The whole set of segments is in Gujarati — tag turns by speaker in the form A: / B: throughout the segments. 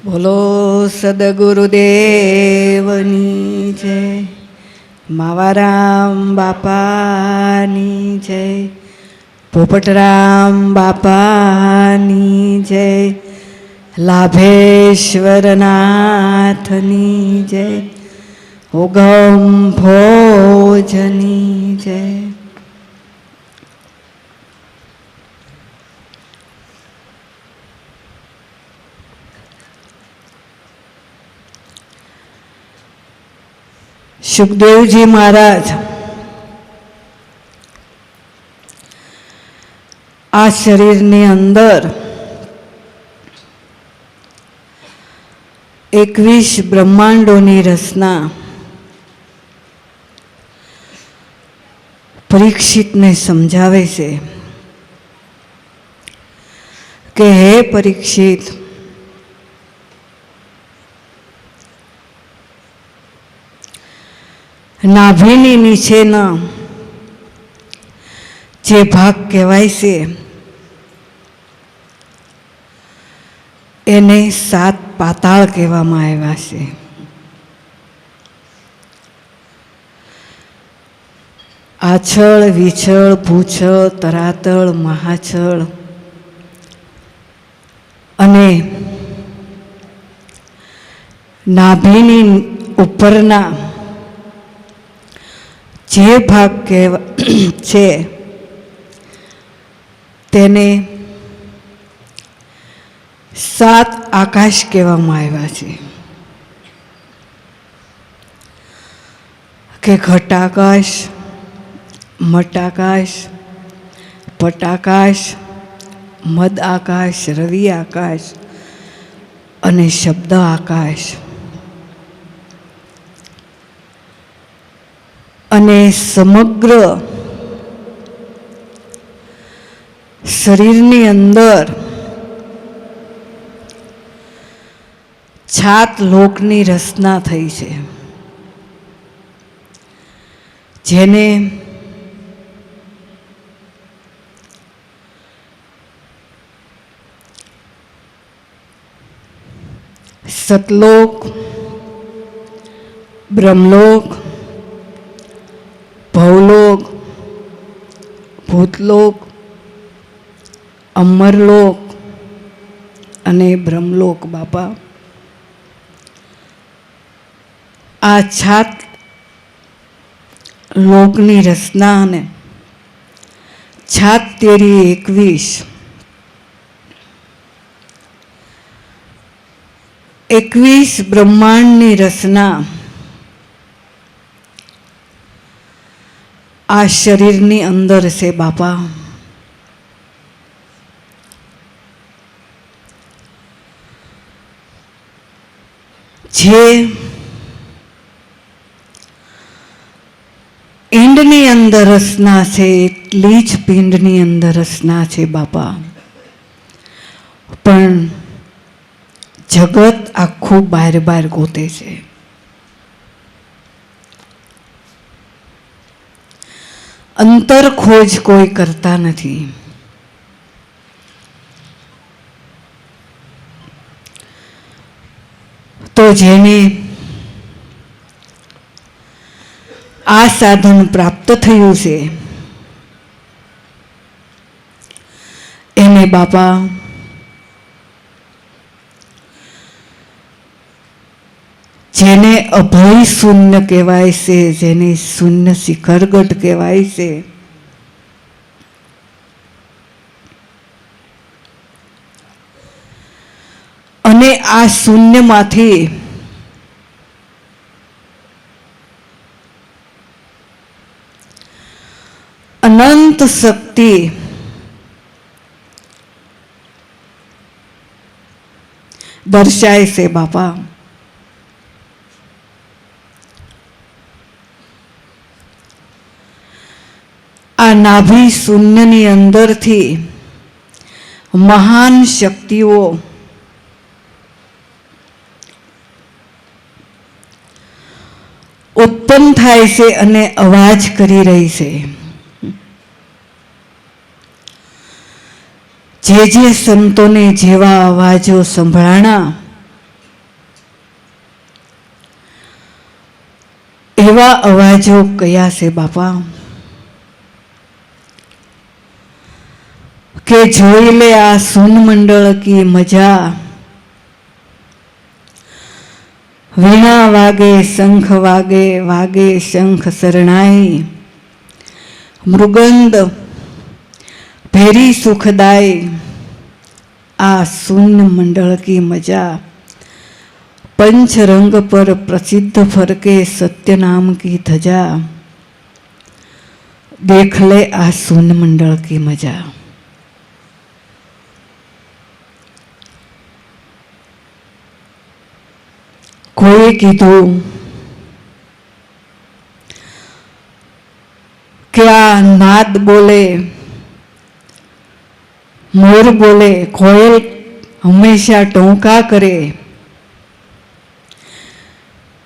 A: બોલો સદગુરુદેવની જય, માવારામ બાપાની જય, પોપટરામ બાપાની જય, લાભેશ્વરનાથની જય, ઉગમ ભોજની જય. સુખદેવજી મહારાજ આ શરીરની અંદર 21 બ્રહ્માંડોની રચના પરીક્ષિતને સમજાવે છે કે હે પરીક્ષિત, નાભીની નીચેના જે ભાગ કહેવાય છે એને 7 પાતાળ કહેવામાં આવ્યા છે. આછળ, વિછળ, ભૂછળ, તરાતળ, મહાછળ અને નાભીની ઉપરના જે ભાગ છે તેને 7 આકાશ કહેવામાં આવ્યા છે કે ઘટાકાશ, મટાકાશ, પટાકાશ, મદ આકાશ, રવિ આકાશ અને શબ્દ આકાશ. અને સમગ્ર શરીરની અંદર 7 લોકની રચના થઈ છે, જેને સતલોક, બ્રહ્મલોક, ભવલોક, ભૂતલોક, અમરલોક અને બ્રહ્મલોક. બાપા, આ 7 લોકની રચના અને 7 તેરી 21 બ્રહ્માંડની રચના આ શરીરની અંદર છે. બાપા, જે ઈંડની અંદર રચના છે એટલી જ પિંડની અંદર રચના છે. બાપા, પણ જગત આખું બહાર બહાર ગોતે છે. અંતર ખોજ કોઈ કરતા નથી. તો જેને આ સાધન પ્રાપ્ત થયું છે એને બાપા જેને અભય શૂન્ય કહેવાય છે, જેને શૂન્ય શિખરગઢ કહેવાય છે, અને આ શૂન્યમાંથી અનંત શક્તિ દર્શાય છે. બાપા, આ નાભી શૂન્યની અંદરથી મહાન શક્તિઓ ઉત્પન્ન થાય છે અને અવાજ કરી રહી છે. જે જે સંતોને જેવા અવાજો સંભળાણા એવા અવાજો કયા છે બાપા કે જોઈ લે આ સુન મંડળ કી મજા. વીણા વાગે શંખ વાગે, વાગે શંખ શરણાઈ, મૃગંદ ભેરી સુખદાય. આ સુન મંડળ કી મજા पंच रंग पर प्रसिद्ध फरके सत्य नाम की धजा. देख ले आ सुन मंडल की मजा. कोई कीधु क्या नाद बोले, मोर बोले, कोयल हमेशा टोंका करे.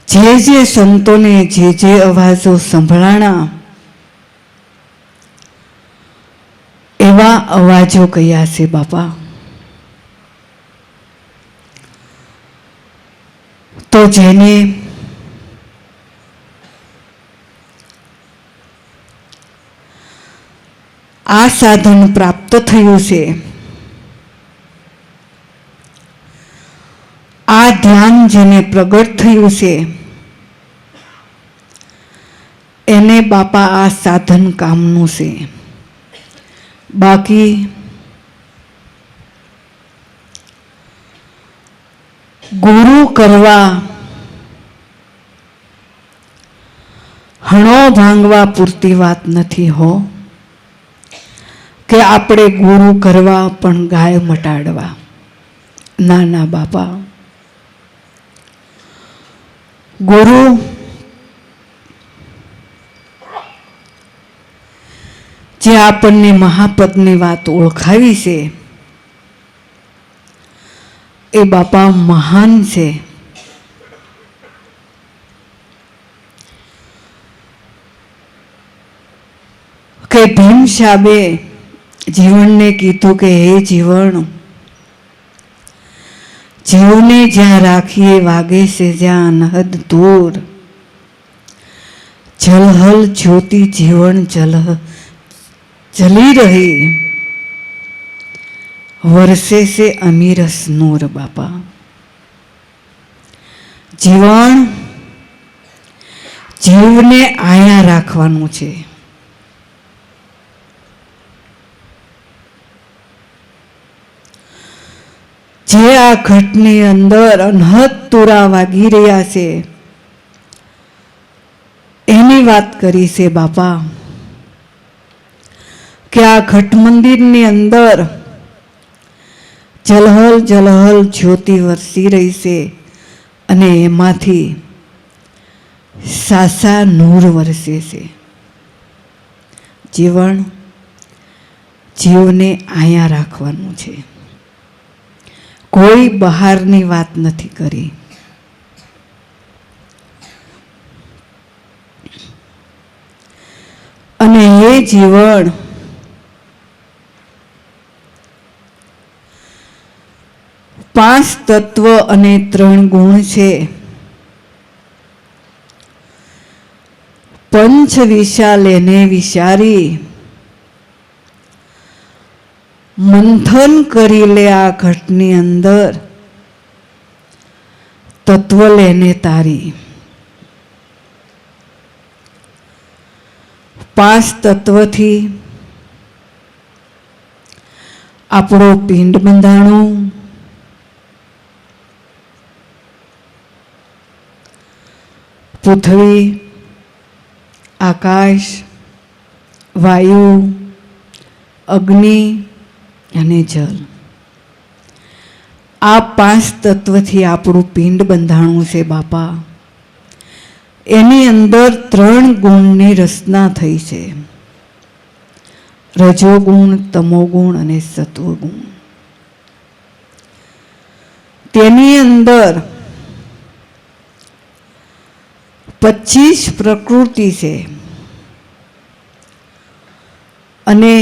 A: जे जे संतों ने जे जे अवाजो संभळाणा एवा अवाजो कया छे बापा. तो जेने आ साधन प्राप्त थयुं छे, आ ध्यान जेने प्रगट थयुं छे एने बापा आ साधन कामनु छे. बाकी गुरु करवा हणो भांगवा पूरती वात नथी हो के आपणे गुरु करवा पण गाय मटाडवा. ना ना बापा, गुरु जे आपने महापदनी वात ओळखावी छे ए बापा महान छे. के भीम साहेबे जीवन ने कीधुं के हे जीवन, जीवने ज्यां राखीए वागे से ज्यां अनहद दूर. जलहल ज्योति जीवन जली रही, वर्षे से अमीरस नूर. बापा जीवन जीवने आया राखवानुं छे. जे आ घटनी अंदर अनहद तुरा वागी रह्या छे एनी वात करी छे बापा. कि आ घट मंदिर नी अंदर जलहल जलहल ज्योति वरसी रही से अने एमांथी सासा नूर वरसे से. जीवन जीवने आया राखवानुं छे. कोई बहारनी वात नथी करी. अने ये जीवन पांच तत्व अने 3 गुण छे. पंच विशाल एने विचारी मंथन करी ले आ घटनी अंदर तत्व लेने तारी. 5 तत्व थी आपणो पिंड बंधाणो, पृथ्वी, आकाश, वायु, अग्नि अने जल. आ 5 तत्व थी आपणुं पिंड बंधाणुं छे बापा. एनी अंदर 3 गुणनी रचना थई छे. रजोगुण, तमोगुण अने सत्वगुण. तेनी अंदर 25 प्रकृति छे अने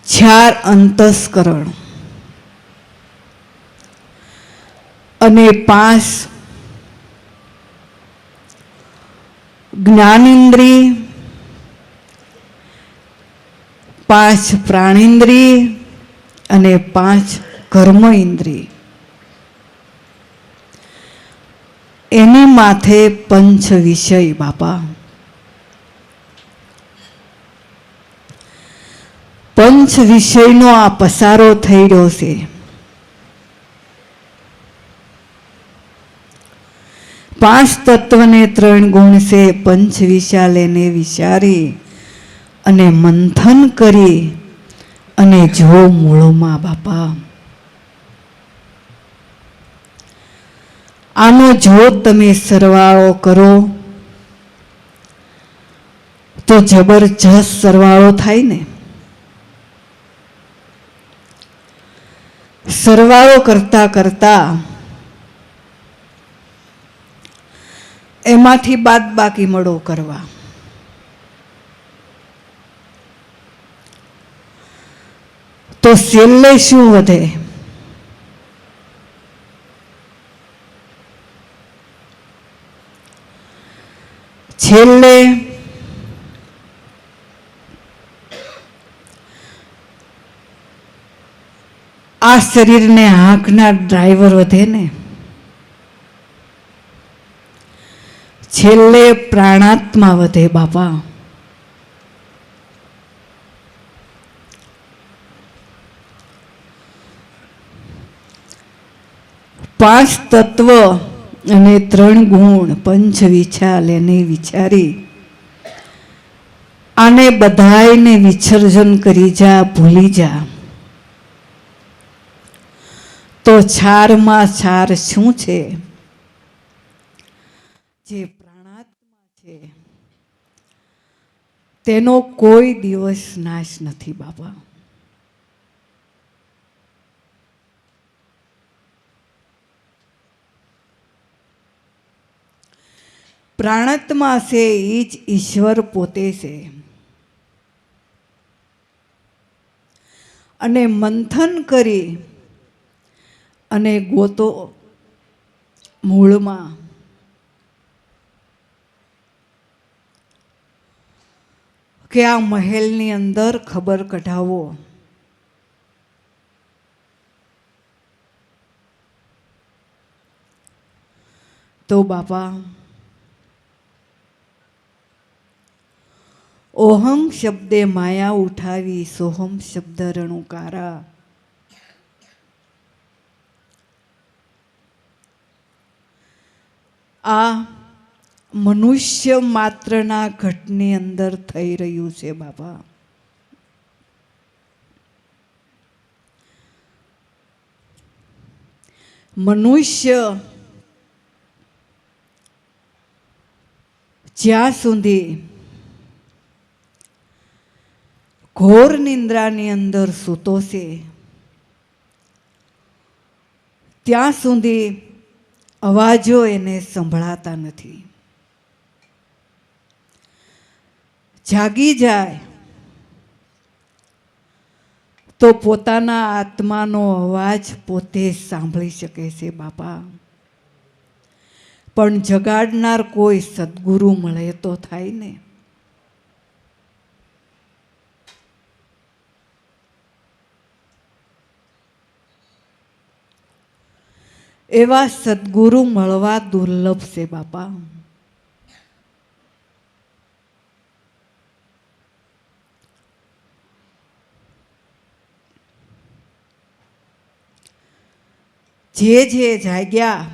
A: 4 अंतस्करण अने 5 જ્ઞાનેન્દ્રિય, 5 પ્રાણેન્દ્રિય અને 5 કર્મ ઇન્દ્રિય. એની માથે પંચ વિષય બાપા. પંચ વિષયનો આ પસારો થઈ રહ્યો છે. પાંચ તત્વને 3 ગુણ છે. પંચ વિશાલ એને વિચારી અને મંથન કરી અને જો મૂળમાં બાપા. આનો જો તમે સરવાળો કરો તો જબરજસ્ત સરવાળો થાય ને. સરવાળો કરતા કરતા એમાંથી બાદબાકી મળો કરવા. તો છેલ્લે શું વધે? છેલ્લે આ શરીરને હાંકનાર ડ્રાઈવર વધે ને. છેલ્લે પ્રાણાત્મા વધે બાપા. પાંચ તત્વ અને 3 ગુણ પંચ વિચાલ એને વિચારી આને બધાયને વિસર્જન કરી જા, ભૂલી જા. તો છારમાં છાર શું છે? જે પ્રાણાત્મા છે તેનો કોઈ દિવસ નાશ નથી બાપા. પ્રાણાત્મા છે એ જ ઈશ્વર પોતે છે. અને મંથન કરી અને ગોતો મૂળમાં. કે આ મહેલની અંદર ખબર કઢાવો. તો બાપા ઓહમ શબ્દે માયા ઉઠાવી, સોહમ શબ્દ રણુકારા. આ મનુષ્ય માત્રના ઘટની અંદર થઈ રહ્યું છે બાપા. મનુષ્ય જ્યાં સુધી ઘોર નિંદ્રાની અંદર સૂતો છે ત્યાં સુધી અવાજો એને સંભળાતા નથી. જાગી જાય તો પોતાના આત્માનો અવાજ પોતે સાંભળી શકે છે બાપા. પણ જગાડનાર કોઈ સદગુરુ મળે તો થાય ને. એવા સદગુરુ મળવા દુર્લભ છે બાપા. જે જાગ્યા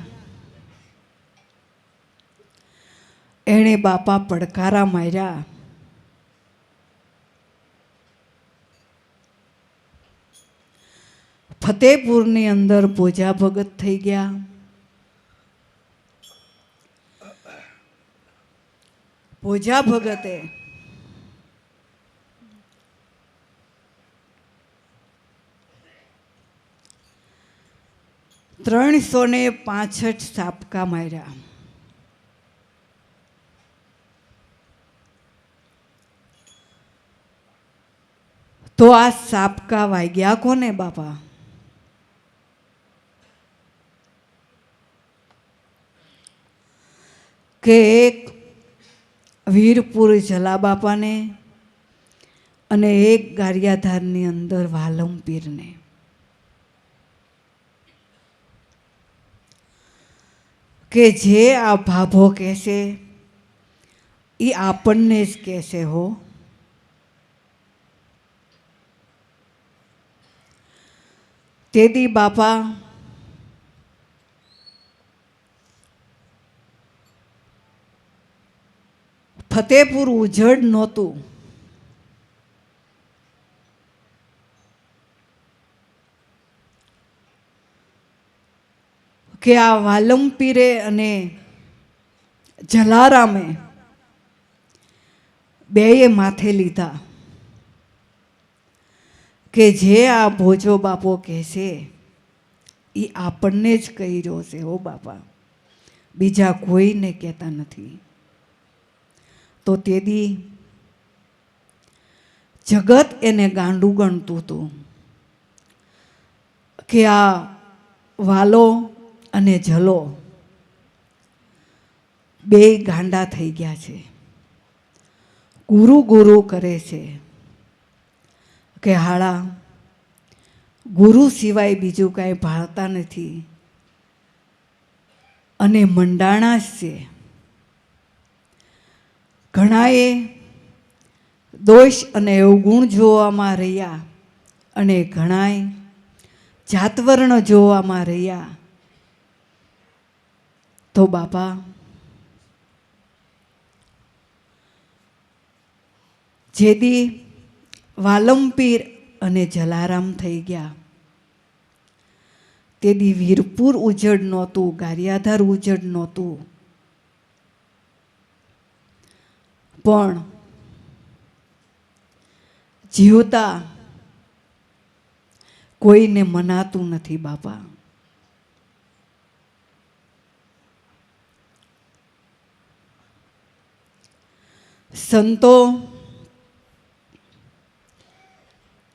A: એણે બાપા પડકારા માર્યા. ફતેપુરની અંદર ભોજા ભગત થઈ ગયા. ભોજા ભગતે $365 સાપકા માર્યા. તો આ સાપકા વાગ્યા કોને બાપા? કે એક વીરપુર જલા બાપાને અને એક ગારિયાધારની અંદર વાલમ પીરને. કે જે આ ભાભો કહેશે એ આપણને જ કહેશે હો. તેદી બાપા ફતેપુર ઉજળ નહોતું. કે આ વાલમપીરે અને જલારામે બેએ માથે લીધા કે જે આ ભોજો બાપો કહેશે એ આપણને જ કહી રહ્યો છે હો બાપા, બીજા કોઈને કહેતા નથી. તો તેદી જગત એને ગાંડું ગણતું હતું કે આ વાલો અને જલો બે ગાંડા થઈ ગયા છે, ગુરુ ગુરુ કરે છે. કે હાળા ગુરુ સિવાય બીજું કાંઈ ભાળતા નથી અને મંડાણા જ છે. ઘણાએ દોષ અને અવગુણ જોવામાં રહ્યા અને ઘણાએ જાતવર્ણ જોવામાં રહ્યા. તો બાપા જેદી વાલમપીર અને જલારામ થઈ ગયા તેદી વીરપુર ઉજળ નહોતું, ગારિયાધાર ઉજળ નહોતું. પણ જીવતા કોઈને મનાતું નથી બાપા. સંતો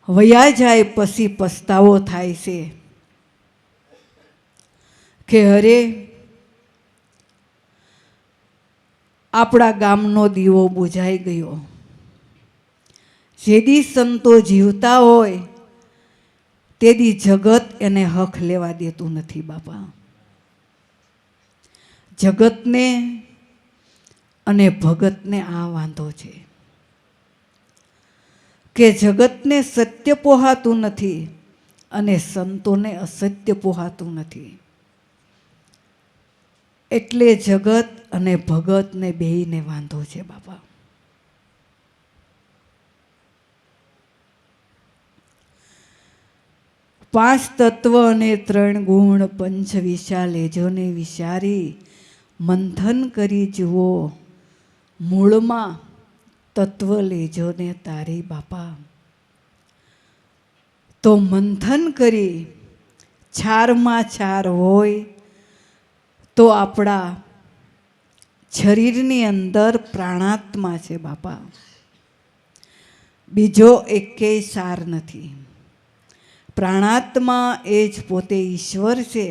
A: વયા જાય પછી પસ્તાવો થાય છે કે અરે આપણા ગામનો દીવો બુઝાઈ ગયો. જેદી સંતો જીવતા હોય તેદી જગત એને હક લેવા દેતું નથી બાપા. જગતને અને ભગતને આ વાંધો છે કે જગતને સત્ય પોહાતું નથી અને સંતોને અસત્ય પોહાતું નથી. એટલે જગત અને ભગતને બેયને વાંધો છે બાપા. પાંચ તત્વ અને 3 ગુણ પંચ વિશા લેજોને વિચારી મંથન કરી જુઓ મૂળમાં તત્વ લેજો ને તારી બાપા. તો મંથન કરી છારમાં છાર હોય તો આપણા શરીરની અંદર પ્રાણાત્મા છે બાપા, બીજો એકેય સાર નથી. પ્રાણાત્મા એ જ પોતે ઈશ્વર છે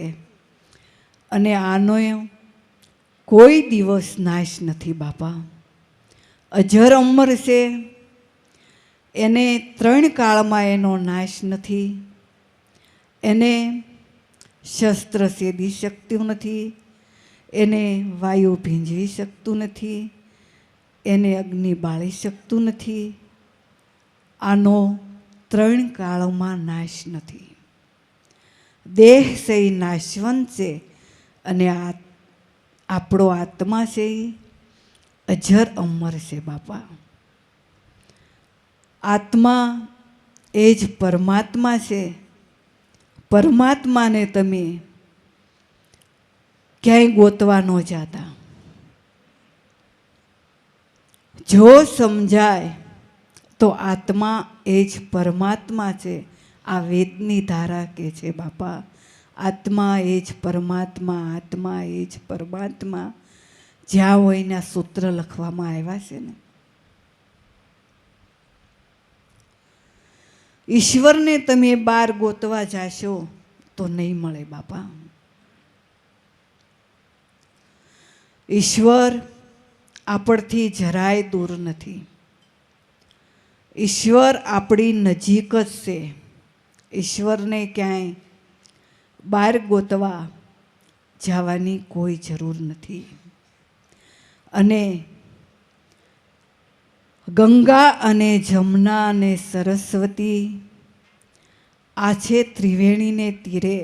A: અને આનો કોઈ દિવસ નાશ નથી બાપા. અજર અમર છે, એને 3 કાળમાં એનો નાશ નથી. એને શસ્ત્ર સેદી શકતું નથી, એને વાયુ ભીંજવી શકતું નથી, એને અગ્નિ બાળી શકતું નથી. આનો 3 કાળમાં નાશ નથી. દેહ છે એ નાશવંત છે અને આપણો આત્મા છે એ અજર અમર છે બાપા. આત્મા એ જ પરમાત્મા છે. પરમાત્માને તમે ક્યાંય ગોતવા ન જાતા. જો સમજાય તો આત્મા એ જ પરમાત્મા છે. આ વેદની ધારા કે છે બાપા, આત્મા એ જ પરમાત્મા, આત્મા એ જ પરમાત્મા. જ્યાં હોય એના સૂત્ર લખવામાં આવ્યા છે ને. ઈશ્વરને તમે બહાર ગોતવા જાશો તો નહીં મળે બાપા. ઈશ્વર આપણથી જરાય દૂર નથી. ઈશ્વર આપણી નજીક જ છે. ઈશ્વરને ક્યાંય બહાર ગોતવા જવાની કોઈ જરૂર નથી. અને ગંગા અને જમના અને સરસ્વતી આ છે ત્રિવેણીને તીરે.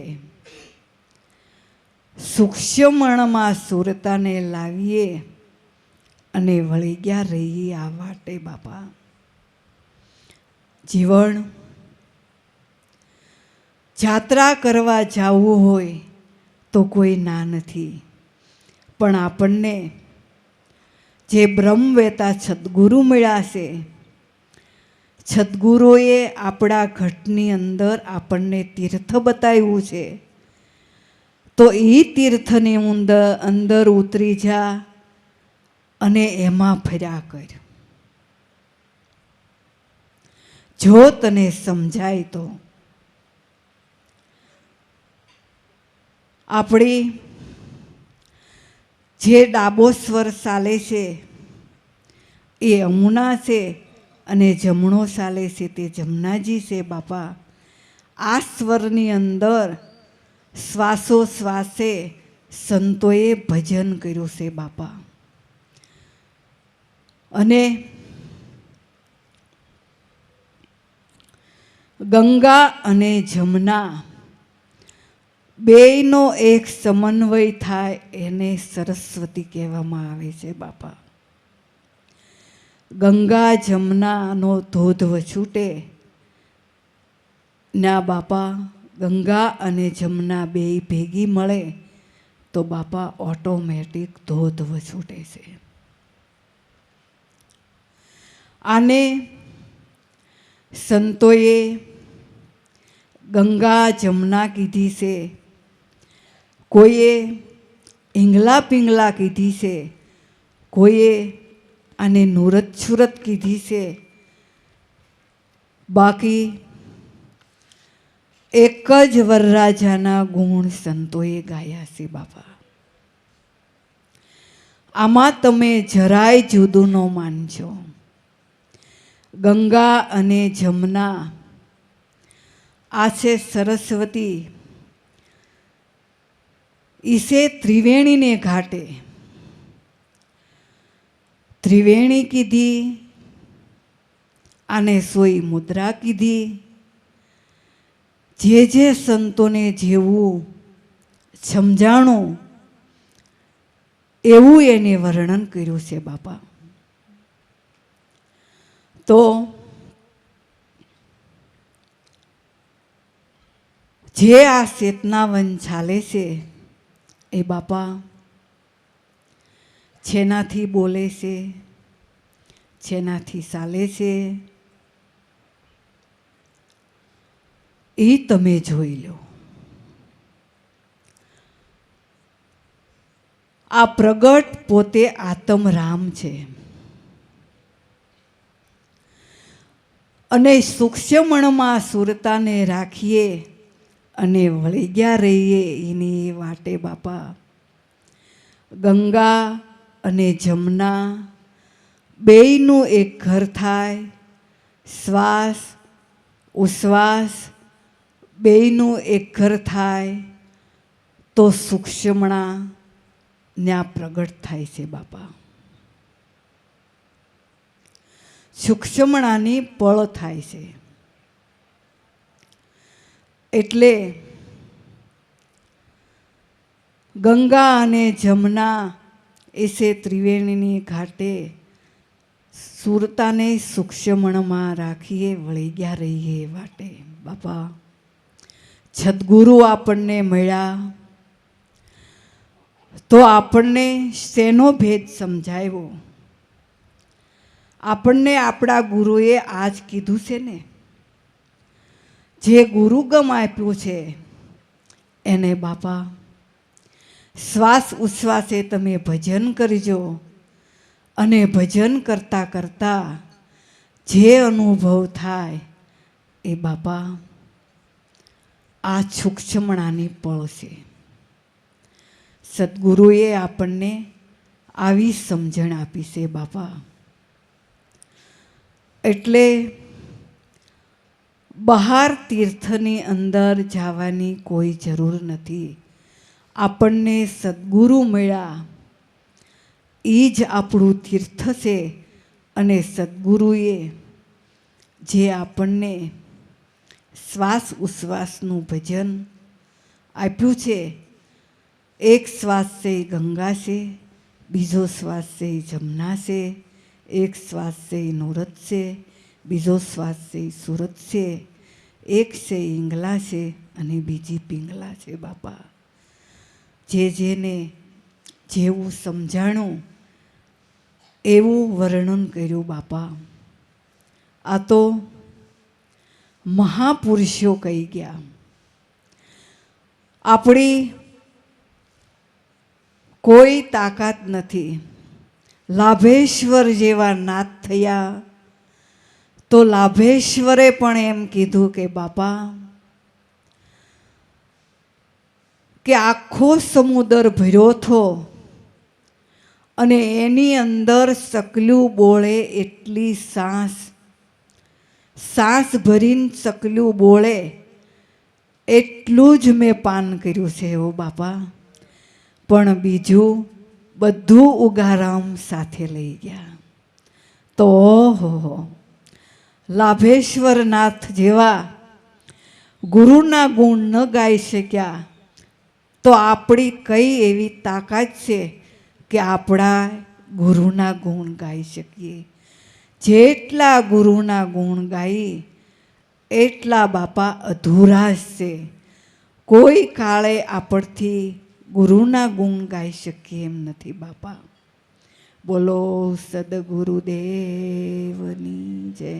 A: સૂક્ષ્મણમાં સુરતાને લાવીએ અને વળી ગયા રહીએ આ વાટે બાપા. જીવન જાત્રા કરવા જવું હોય તો કોઈ ના નથી, પણ આપણને જે બ્રહ્મવેતા સદગુરુ મળ્યા છે, સદગુરુએ આપણા ઘટની અંદર આપણને તીર્થ બતાવ્યું છે, તો એ તીર્થની અંદર ઉતરી જા અને એમાં ફર્યા કર. જો તને સમજાય તો આપણી જે ડાબો સ્વર ચાલે છે એ અમુના છે અને જમણો ચાલે છે તે જમનાજી છે બાપા. આ સ્વરની અંદર શ્વાસોશ્વાસે સંતોએ ભજન કર્યું છે બાપા. અને ગંગા અને જમના બેયનો એક સમન્વય થાય એને સરસ્વતી કહેવામાં આવે છે બાપા. ગંગા જમનાનો ધોધ વછૂટે ના બાપા, ગંગા અને જમના બેય ભેગી મળે તો બાપા ઓટોમેટિક ધોધ વછૂટે છે. આને સંતોએ ગંગા જમના કીધી છે, કોઈએ ઈંગલા પિંગલા કીધી છે, કોઈએ આને નુરત છુરત કીધી છે. બાકી એક જ વરરાજાના ગુણ સંતોએ ગાયા છે બાપા. આમાં તમે જરાય જુદું ન માનજો. ગંગા અને જમના આ છે સરસ્વતી, ઈસે ત્રિવેણીને ઘાટે. ત્રિવેણી કીધી, આને સોઈ મુદ્રા કીધી. જે જે સંતોને જેવું સમજાણું એવું એને વર્ણન કર્યું છે બાપા. તો જે આ ચેતનાવન ચાલે છે એ બાપા જેનાથી બોલે છે, જેનાથી ચાલે છે એ તમે જોઈ લો. આ પ્રગટ પોતે આત્મરામ છે અને સૂક્ષ્મણમાં સુરતાને રાખીએ અને વળી ગયા રહીએ એની વાટે બાપા. ગંગા અને જમના બેયનું એક ઘર થાય. શ્વાસ ઉશ્વાસ બેયનું એક ઘર થાય તો સૂક્ષ્મણા ત્યાં પ્રગટ થાય છે બાપા. સૂક્ષ્મણાની પળ થાય છે. એટલે ગંગા અને જમના એસે ત્રિવેણીની ઘાટે સુરતાને સૂક્ષ્મણમાં રાખીએ વળી ગયા રહીએ વાટે બાપા. સદગુરુ આપણને મળ્યા તો આપણને શેનો ભેદ સમજાવ્યો? આપણને આપણા ગુરુએ આજ કીધું છે ને, જે ગુરુગમ આપ્યું છે એને બાપા શ્વાસ ઉશ્વાસે તમે ભજન કરજો અને ભજન કરતાં કરતાં જે અનુભવ થાય એ બાપા આ સૂક્ષ્મણાની પળ છે. સદગુરુએ આપણને આવી સમજણ આપી છે બાપા. એટલે બહાર તીર્થની અંદર જવાની કોઈ જરૂર નથી. આપણને સદ્ગુરુ મળ્યા એ જ આપણું તીર્થ છે. અને સદ્ગુરુએ જે આપણને શ્વાસ ઉશ્વાસનું ભજન આપ્યું છે, એક શ્વાસ છે એ ગંગા છે, બીજો શ્વાસ છે એ જમના છે, એક શ્વાસ છે એ નોરત છે, બીજો શ્વાસ છે એ સુરત છે, એક છે એ ઈંગલા છે અને બીજી પિંગલા છે બાપા. જેને જેવું સમજાણું એવું વર્ણન કર્યું બાપા. આ તો મહાપુરુષો કહી ગયા. આપણી કોઈ તાકાત નથી. લાભેશ્વર જેવા નાથ થયા તો લાભેશ્વરે પણ એમ કીધું કે બાપા, કે આખો સમુદ્ર ભર્યો થો અને એની અંદર સકલું બોળે એટલી સાસ ભરીને સકલું બોળે એટલું જ મેં પાન કર્યું છે એવો બાપા. પણ બીજું બધું ઉગારામ સાથે લઈ ગયા. તો ઓહો, લાભેશ્વરનાથ જેવા ગુરુના ગુણ ન ગાઈ શક્યા તો આપણી કઈ એવી તાકાત છે કે આપણા ગુરુના ગુણ ગાઈ શકીએ. જેટલા ગુરુના ગુણ ગાઈ એટલા બાપા અધૂરા છે. કોઈ કાળે આપણથી ગુરુના ગુણ ગાઈ શકીએ એમ નથી બાપા. બોલો સદગુરુદેવની જય.